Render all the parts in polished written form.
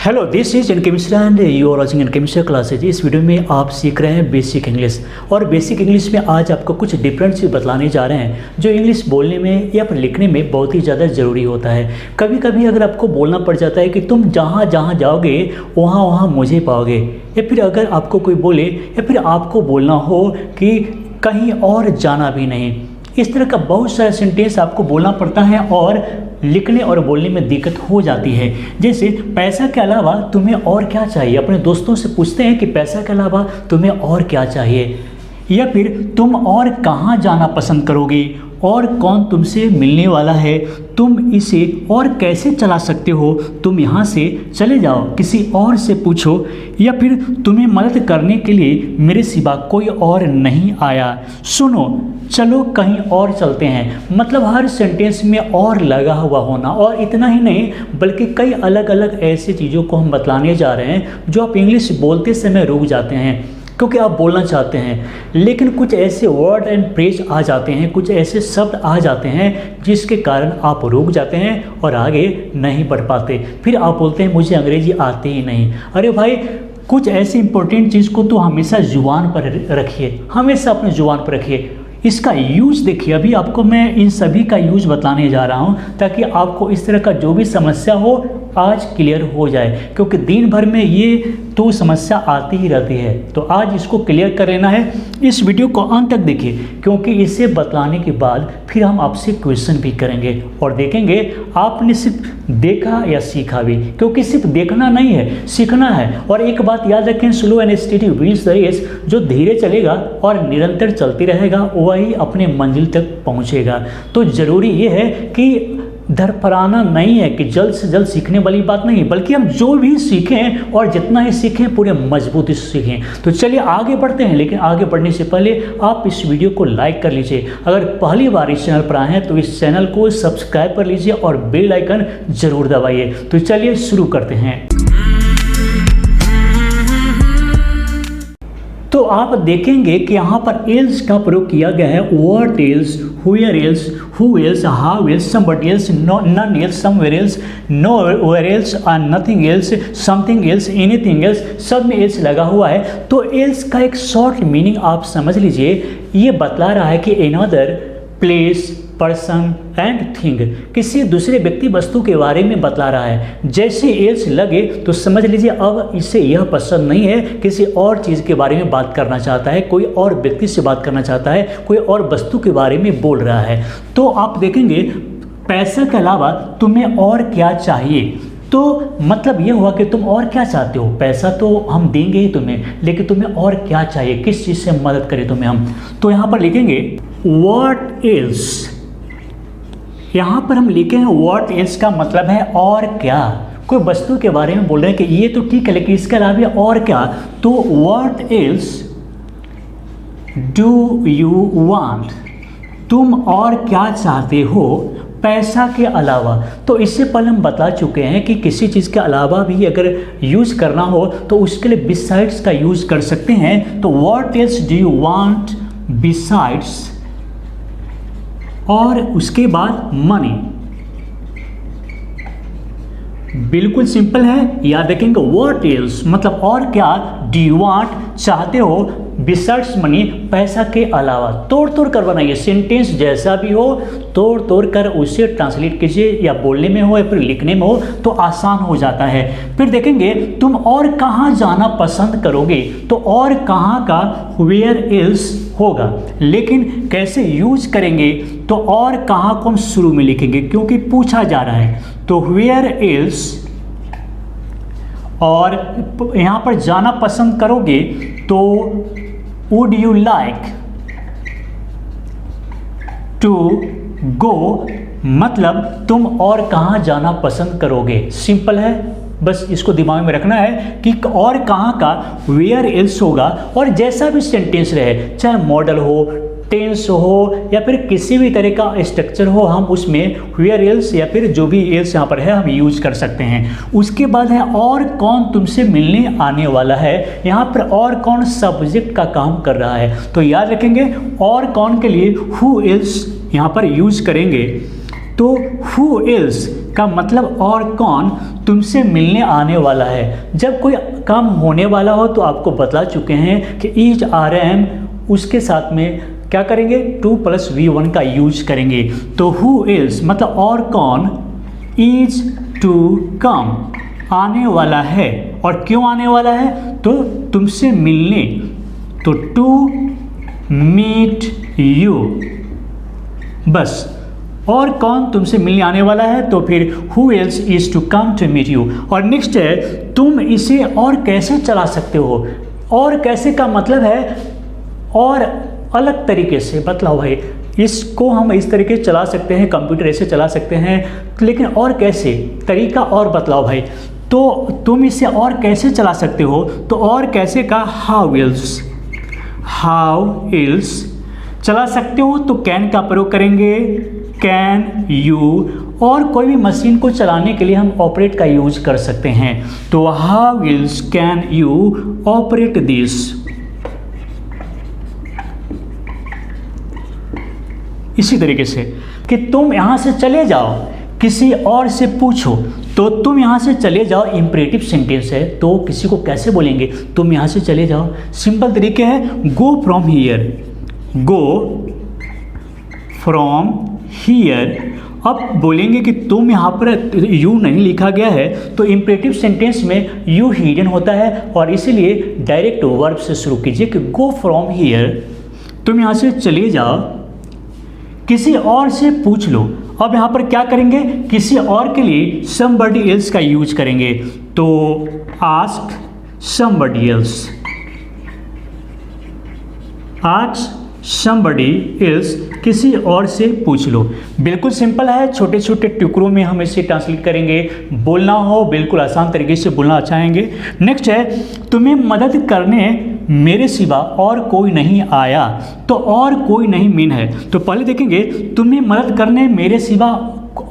Hello, this is N K Mishra and you are watching N K Mishra classes. इस video में आप सीख रहे हैं बेसिक इंग्लिश, और बेसिक इंग्लिश में आज आपको कुछ डिफरेंट चीज़ बतलाने जा रहे हैं जो इंग्लिश बोलने में या फिर लिखने में बहुत ही ज़्यादा ज़रूरी होता है। कभी कभी अगर आपको बोलना पड़ जाता है कि तुम जहाँ जहाँ जाओगे वहाँ वहाँ मुझे पाओगे, या फिर अगर आपको कोई बोले या फिर आपको बोलना हो कि कहीं और जाना भी नहीं, इस तरह का बहुत सारा सेंटेंस आपको बोलना पड़ता है और लिखने और बोलने में दिक्कत हो जाती है। जैसे पैसा के अलावा तुम्हें और क्या चाहिए, अपने दोस्तों से पूछते हैं कि पैसा के अलावा तुम्हें और क्या चाहिए, या फिर तुम और कहाँ जाना पसंद करोगे, और कौन तुमसे मिलने वाला है, तुम इसे और कैसे चला सकते हो, तुम यहाँ से चले जाओ, किसी और से पूछो, या फिर तुम्हें मदद करने के लिए मेरे सिवा कोई और नहीं आया, सुनो चलो कहीं और चलते हैं। मतलब हर सेंटेंस में और लगा हुआ होना, और इतना ही नहीं बल्कि कई अलग अलग ऐसी चीज़ों को हम बतलाने जा रहे हैं जो आप इंग्लिश बोलते समय रुक जाते हैं क्योंकि आप बोलना चाहते हैं, लेकिन कुछ ऐसे वर्ड एंड फ्रेज आ जाते हैं, कुछ ऐसे शब्द आ जाते हैं जिसके कारण आप रुक जाते हैं और आगे नहीं बढ़ पाते। फिर आप बोलते हैं मुझे अंग्रेजी आती ही नहीं। अरे भाई, कुछ ऐसी इंपॉर्टेंट चीज़ को तो हमेशा जुबान पर रखिए, हमेशा अपने जुबान पर रखिए। इसका यूज़ देखिए, अभी आपको मैं इन सभी का यूज़ बताने जा रहा हूँ ताकि आपको इस तरह का जो भी समस्या हो आज क्लियर हो जाए, क्योंकि दिन भर में ये तो समस्या आती ही रहती है। तो आज इसको क्लियर कर लेना है। इस वीडियो को अंत तक देखिए, क्योंकि इसे बतलाने के बाद फिर हम आपसे क्वेश्चन भी करेंगे और देखेंगे आपने सिर्फ देखा या सीखा भी, क्योंकि सिर्फ देखना नहीं है, सीखना है। और एक बात याद रखें, slow and steady wins the race, जो धीरे चलेगा और निरंतर चलती रहेगा वही अपने मंजिल तक पहुंचेगा। तो ज़रूरी ये है कि धरफराना नहीं है कि जल्द से जल्द सीखने वाली बात नहीं, बल्कि हम जो भी सीखें और जितना ही सीखें पूरे मजबूती से सीखें। तो चलिए आगे बढ़ते हैं, लेकिन आगे बढ़ने से पहले आप इस वीडियो को लाइक कर लीजिए। अगर पहली बार इस चैनल पर आए हैं तो इस चैनल को सब्सक्राइब कर लीजिए और बेल आइकन जरूर दबाइए। तो चलिए शुरू करते हैं। तो आप देखेंगे कि यहाँ पर एल्स का प्रयोग किया गया है। What else, where else, who else, how else, somebody else, none else, somewhere else, nowhere else, nothing else, something else, anything else, सब में एल्स लगा हुआ है। तो एल्स का एक शॉर्ट मीनिंग आप समझ लीजिए, ये बतला रहा है कि another place, person and thing, किसी दूसरे व्यक्ति वस्तु के बारे में बतला रहा है। जैसे एल्स लगे तो समझ लीजिए अब इसे यह पसंद नहीं है, किसी और चीज़ के बारे में बात करना चाहता है, कोई और व्यक्ति से बात करना चाहता है, कोई और वस्तु के बारे में बोल रहा है। तो आप देखेंगे पैसा के अलावा तुम्हें और क्या चाहिए, तो मतलब ये हुआ कि तुम और क्या चाहते हो। पैसा तो हम देंगे ही तुम्हें, लेकिन तुम्हें और क्या चाहिए, किस चीज़ से मदद करें तुम्हें हम। तो यहाँ पर लिखेंगे व्हाट एल्स, यहाँ पर हम लिखे हैं व्हाट एल्स का मतलब है और क्या। कोई वस्तु के बारे में बोल रहे हैं कि ये तो ठीक है लेकिन इसके अलावा और क्या। तो what else do you want, तुम और क्या चाहते हो पैसा के अलावा। तो इससे पहले हम बता चुके हैं कि किसी चीज़ के अलावा भी अगर यूज़ करना हो तो उसके लिए बिसाइड्स का यूज़ कर सकते हैं। तो what else do you want besides, और उसके बाद मनी। बिल्कुल सिंपल है, याद रखेंगे व्हाट एल्स मतलब और क्या, डू यू वांट चाहते हो, बिसाइड्स मनी पैसा के अलावा। तोड़ तोड़ कर बनाइए, सेंटेंस जैसा भी हो तोड़ तोड़ कर उसे ट्रांसलेट कीजिए, या बोलने में हो या फिर लिखने में हो तो आसान हो जाता है। फिर देखेंगे तुम और कहाँ जाना पसंद करोगे, तो और कहाँ का वेयर एल्स होगा, लेकिन कैसे यूज करेंगे, तो और कहाँ को हम शुरू में लिखेंगे क्योंकि पूछा जा रहा है। तो वेयर एल्स, और यहाँ पर जाना पसंद करोगे तो would you like to go, मतलब तुम और कहाँ जाना पसंद करोगे। सिंपल है, बस इसको दिमाग में रखना है कि और कहाँ का वेयर एल्स होगा। और जैसा भी सेंटेंस रहे, चाहे मॉडल हो, टेंस हो या फिर किसी भी तरह का स्ट्रक्चर हो, हम उसमें वेयर एल्स या फिर जो भी एल्स यहाँ पर है हम यूज कर सकते हैं। उसके बाद है और कौन तुमसे मिलने आने वाला है। यहाँ पर और कौन सब्जेक्ट का काम कर रहा है, तो याद रखेंगे और कौन के लिए हु एल्स यहाँ पर यूज करेंगे। तो हु एल्स का मतलब और कौन तुमसे मिलने आने वाला है। जब कोई काम होने वाला हो तो आपको बतला चुके हैं कि इज RM, उसके साथ में क्या करेंगे 2 + V1 का यूज करेंगे। तो हु इज मतलब और कौन, इज टू कम आने वाला है। और क्यों आने वाला है, तो तुमसे मिलने, तो टू मीट यू, बस। और कौन तुमसे मिलने आने वाला है, तो फिर who else is to come to meet you. और नेक्स्ट है तुम इसे और कैसे चला सकते हो। और कैसे का मतलब है और अलग तरीके से, बतलाओ भाई इसको हम इस तरीके से चला सकते हैं, कंप्यूटर ऐसे चला सकते हैं, लेकिन और कैसे, तरीका और बतलाओ भाई। तो तुम इसे और कैसे चला सकते हो, तो और कैसे का हाउ एल्स चला सकते हो, तो कैन का प्रयोग करेंगे, कैन यू। और कोई भी मशीन को चलाने के लिए हम ऑपरेट का यूज कर सकते हैं। तो how else can you operate this. इसी तरीके से कि तुम यहाँ से चले जाओ, किसी और से पूछो, तो तुम यहाँ से चले जाओ इंपरेटिव सेंटेंस है, तो किसी को कैसे बोलेंगे, तुम यहाँ से चले जाओ। सिंपल तरीके है go from here, go from here. अब बोलेंगे कि तुम यहाँ पर यू नहीं लिखा गया है, तो इंपरेटिव सेंटेंस में यू हिडन होता है और इसीलिए डायरेक्ट वर्ब से शुरू कीजिए कि गो फ्रॉम हियर, तुम यहाँ से चले जाओ, किसी और से पूछ लो। अब यहाँ पर क्या करेंगे, किसी और के लिए somebody else का यूज करेंगे, तो ask somebody else, ask somebody else, किसी और से पूछ लो। बिल्कुल सिंपल है, छोटे छोटे टुकड़ों में हम इसे ट्रांसलेट करेंगे। बोलना हो बिल्कुल आसान तरीके से बोलना चाहेंगे। नेक्स्ट है तुम्हें मदद करने मेरे सिवा और कोई नहीं आया, तो और कोई नहीं मीन है। तो पहले देखेंगे तुम्हें मदद करने मेरे सिवा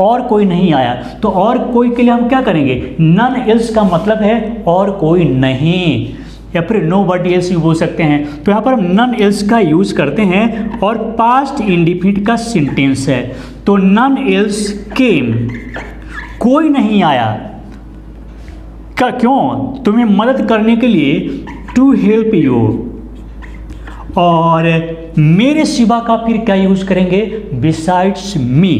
और कोई नहीं आया, तो और कोई के लिए हम क्या करेंगे, नन एल्स का मतलब है और कोई नहीं, या फिर नोबडी एल्स भी बोल सकते हैं। तो यहाँ पर हम नन एल्स का यूज करते हैं और पास्ट इंडिफिनिट का सेंटेंस है, तो नन एल्स केम, कोई नहीं आया। क्यों, तुम्हें मदद करने के लिए, टू हेल्प यू। और मेरे सिवा का फिर क्या यूज करेंगे, बिसाइड्स मी,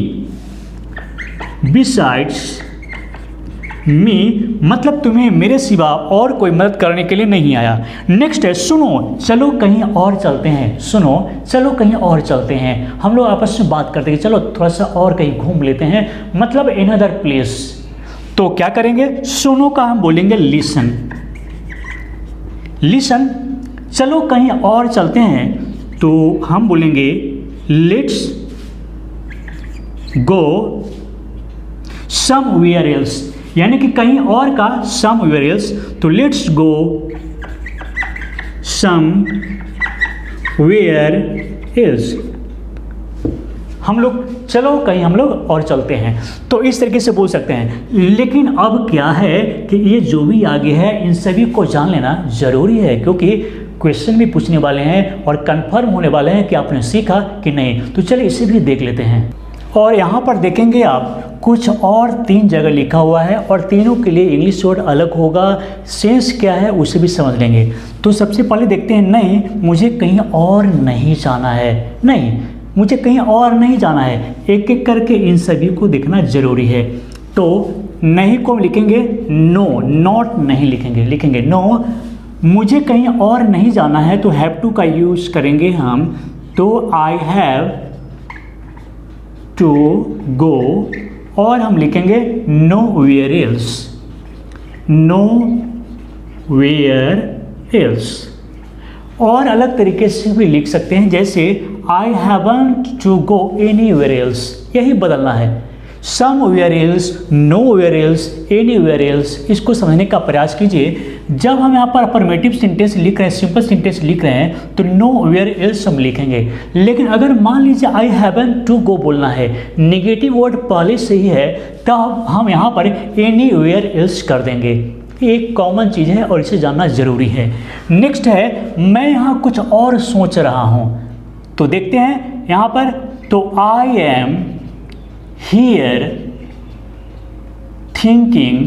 बिसाइड्स मी मतलब तुम्हें मेरे सिवा और कोई मदद करने के लिए नहीं आया। नेक्स्ट है सुनो चलो कहीं और चलते हैं, सुनो चलो कहीं और चलते हैं, हम लोग आपस में बात करते हैं, चलो थोड़ा सा और कहीं घूम लेते हैं, मतलब इन अदर प्लेस। तो क्या करेंगे, सुनो का हम बोलेंगे लिसन, लिसन। चलो कहीं और चलते हैं तो हम बोलेंगे लेट्स गो समवेयर एल्स, यानी कि कहीं और का समवेयर एल्स, तो लेट्स गो समवेयर एल्स। हम लोग चलो कहीं हम लोग और चलते हैं, तो इस तरीके से बोल सकते हैं। लेकिन अब क्या है कि ये जो भी आगे है इन सभी को जान लेना ज़रूरी है, क्योंकि क्वेश्चन भी पूछने वाले हैं और कंफर्म होने वाले हैं कि आपने सीखा कि नहीं। तो चलिए इसे भी देख लेते हैं। और यहाँ पर देखेंगे आप कुछ और 3 जगह लिखा हुआ है और तीनों के लिए इंग्लिश वर्ड अलग होगा, सेंस क्या है उसे भी समझ लेंगे। तो सबसे पहले देखते हैं, नहीं मुझे कहीं और नहीं जाना है, नहीं मुझे कहीं और नहीं जाना है। एक एक करके इन सभी को देखना जरूरी है। तो नहीं को लिखेंगे नो, नॉट नहीं लिखेंगे, लिखेंगे नो। मुझे कहीं और नहीं जाना है तो हैव टू का यूज करेंगे हम, तो आई हैव टू गो, और हम लिखेंगे nowhere else, nowhere else. और अलग तरीके से भी लिख सकते हैं, जैसे I haven't to go anywhere else, यही बदलना है। Somewhere else, nowhere else, anywhere else, इसको समझने का प्रयास कीजिए। जब हम यहाँ पर अफर्मेटिव सेंटेंस लिख रहे हैं, सिंपल सेंटेंस लिख रहे हैं, तो नोवेयर एल्स हम लिखेंगे। लेकिन अगर मान लीजिए आई हैवंट टू गो बोलना है, नेगेटिव वर्ड पहले से ही है, तब हम यहाँ पर एनीवेयर एल्स कर देंगे। एक कॉमन चीज़ है और इसे जानना जरूरी है। नेक्स्ट है मैं यहाँ कुछ और सोच रहा हूँ, तो देखते हैं यहाँ पर, तो आई एम हियर थिंकिंग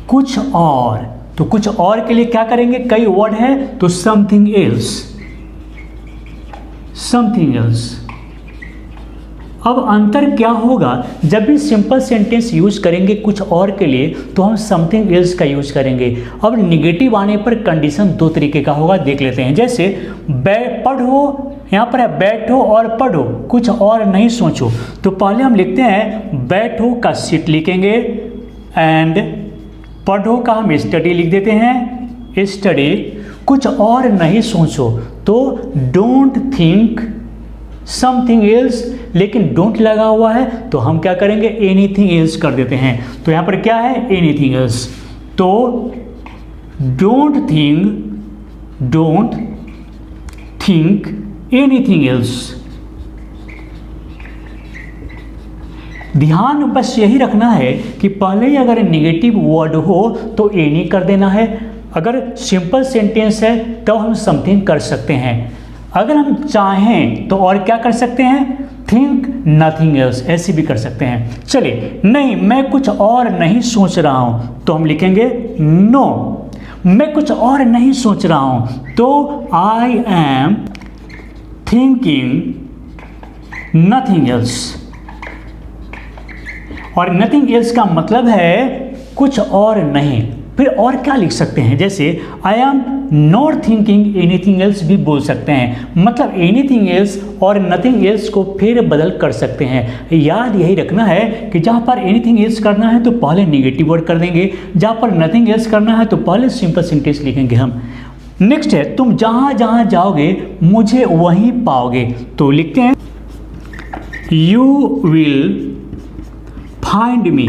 कुछ और। तो कुछ और के लिए क्या करेंगे, कई वर्ड है तो समथिंग एल्स, समथिंग एल्स। अब अंतर क्या होगा, जब भी सिंपल सेंटेंस यूज करेंगे कुछ और के लिए तो हम समथिंग एल्स का यूज करेंगे। अब निगेटिव आने पर कंडीशन दो तरीके का होगा, देख लेते हैं। जैसे पढ़ो, यहाँ पर है बैठो और पढ़ो, कुछ और नहीं सोचो। तो पहले हम लिखते हैं बैठो का सिट लिखेंगे एंड पढ़ो का हम स्टडी लिख देते हैं, स्टडी। कुछ और नहीं सोचो तो डोंट थिंक समथिंग एल्स, लेकिन डोंट लगा हुआ है तो हम क्या करेंगे, एनीथिंग एल्स कर देते हैं। तो यहाँ पर क्या है, एनीथिंग एल्स। तो डोंट थिंक एनीथिंग एल्स। ध्यान बस यही रखना है कि पहले ही अगर नेगेटिव वर्ड हो तो एनी कर देना है। अगर सिंपल सेंटेंस है तो हम समथिंग कर सकते हैं। अगर हम चाहें तो और क्या कर सकते हैं, थिंक नथिंग एल्स, ऐसे भी कर सकते हैं। चलिए, नहीं मैं कुछ और नहीं सोच रहा हूं तो हम लिखेंगे नो, मैं कुछ और नहीं सोच रहा हूं तो I am thinking nothing else. और नथिंग एल्स का मतलब है कुछ और नहीं। फिर और क्या लिख सकते हैं, जैसे I am not thinking anything else भी बोल सकते हैं। मतलब एनीथिंग एल्स और नथिंग एल्स को फेर बदल कर सकते हैं। याद यही रखना है कि जहाँ पर एनीथिंग एल्स करना है तो पहले नेगेटिव वर्ड कर देंगे, जहाँ पर नथिंग एल्स करना है तो पहले सिंपल सेंटेंस लिखेंगे हम। नेक्स्ट है, तुम जहाँ जहाँ जाओगे मुझे वहीं पाओगे। तो लिखते हैं यू विल फाइंड मी,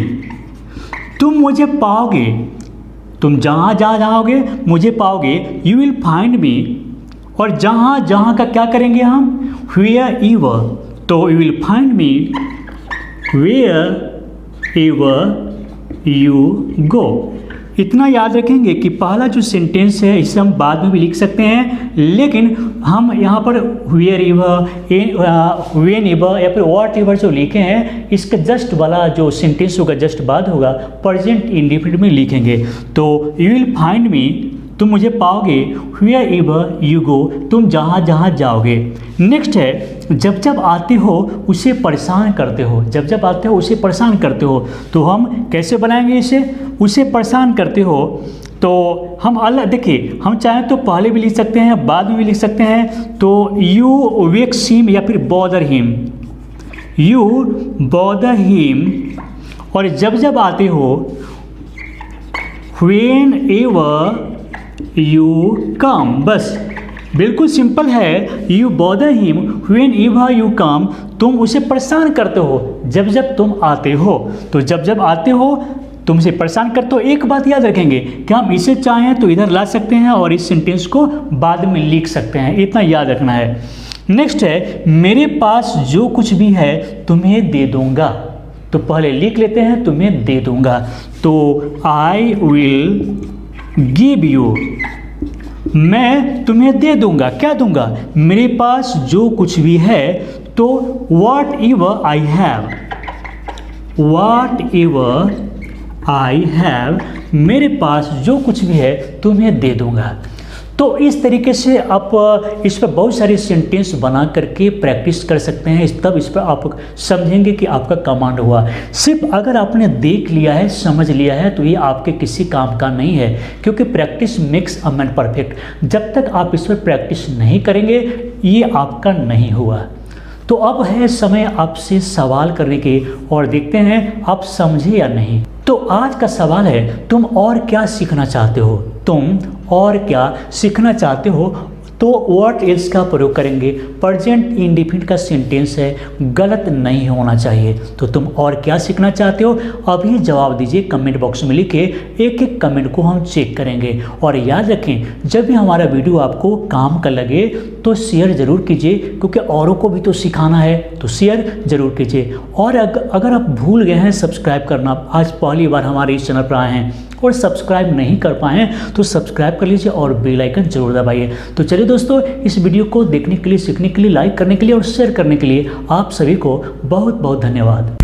तुम मुझे पाओगे, तुम जहाँ जहाँ जाओगे मुझे पाओगे, यू विल फाइंड मी। और जहाँ जहाँ का क्या करेंगे हम, वेयर एवर, तो you will find me wherever you go. इतना याद रखेंगे कि पहला जो सेंटेंस है इसे हम बाद में भी लिख सकते हैं, लेकिन हम यहाँ पर वेयर एवर, व्हेन एवर या फिर व्हाट एवर जो लिखे हैं इसका जस्ट वाला जो सेंटेंस होगा जस्ट बाद होगा, प्रेजेंट इंडेफिनिट में लिखेंगे। तो यू विल फाइंड मी, तुम मुझे पाओगे, वेयर एवर यू गो, तुम जहाँ जहाँ जाओगे। नेक्स्ट है, जब जब आते हो उसे परेशान करते हो, जब जब आते हो उसे परेशान करते हो। तो हम कैसे बनाएंगे इसे, उसे परेशान करते हो तो हम अलग, देखिए हम चाहें तो पहले भी लिख सकते हैं बाद में भी लिख सकते हैं। तो यू वेक्स हिम या फिर bother him, you bother him. और जब जब आते हो व्हेन एवर यू कम, बस बिल्कुल सिंपल है। You bother him when ever you come, तुम उसे परेशान करते हो जब जब तुम आते हो। तो जब जब आते हो तुमसे परेशान करते हो। एक बात याद रखेंगे कि हम इसे चाहें तो इधर ला सकते हैं और इस सेंटेंस को बाद में लिख सकते हैं, इतना याद रखना है। नेक्स्ट है, मेरे पास जो कुछ भी है तुम्हें दे दूंगा। तो पहले लिख लेते हैं तुम्हें दे दूंगा। तो आई विल गिव यू, मैं तुम्हें दे दूंगा। क्या दूंगा, मेरे पास जो कुछ भी है। तो what ever I have, what ever I have, मेरे पास जो कुछ भी है तुम्हें दे दूंगा। तो इस तरीके से आप इस पर बहुत सारे सेंटेंस बना करके प्रैक्टिस कर सकते हैं। तब इस पर आप समझेंगे कि आपका कमांड हुआ। सिर्फ अगर आपने देख लिया है, समझ लिया है तो ये आपके किसी काम का नहीं है, क्योंकि practice makes a man perfect. जब तक आप इस पर प्रैक्टिस नहीं करेंगे ये आपका नहीं हुआ। तो अब है समय आपसे सवाल करने के, और देखते हैं आप समझे या नहीं। तो आज का सवाल है, तुम और क्या सीखना चाहते हो, तुम और क्या सीखना चाहते हो। तो व्हाट एल्स का प्रयोग करेंगे। प्रेजेंट इंडेफिनिट का सेंटेंस है, गलत नहीं होना चाहिए। तो तुम और क्या सीखना चाहते हो, अभी जवाब दीजिए कमेंट बॉक्स में लिखे। एक एक कमेंट को हम चेक करेंगे। और याद रखें, जब भी हमारा वीडियो आपको काम का लगे तो शेयर ज़रूर कीजिए, क्योंकि औरों को भी तो सिखाना है, तो शेयर ज़रूर कीजिए। और अगर आप भूल गए हैं सब्सक्राइब करना, आज पहली बार हमारे इस चैनल पर आए हैं और सब्सक्राइब नहीं कर पाए हैं तो सब्सक्राइब कर लीजिए और बेल आइकन जरूर दबाइए। तो चलिए दोस्तों, इस वीडियो को देखने के लिए, सीखने के लिए, लाइक करने के लिए और शेयर करने के लिए आप सभी को बहुत बहुत धन्यवाद।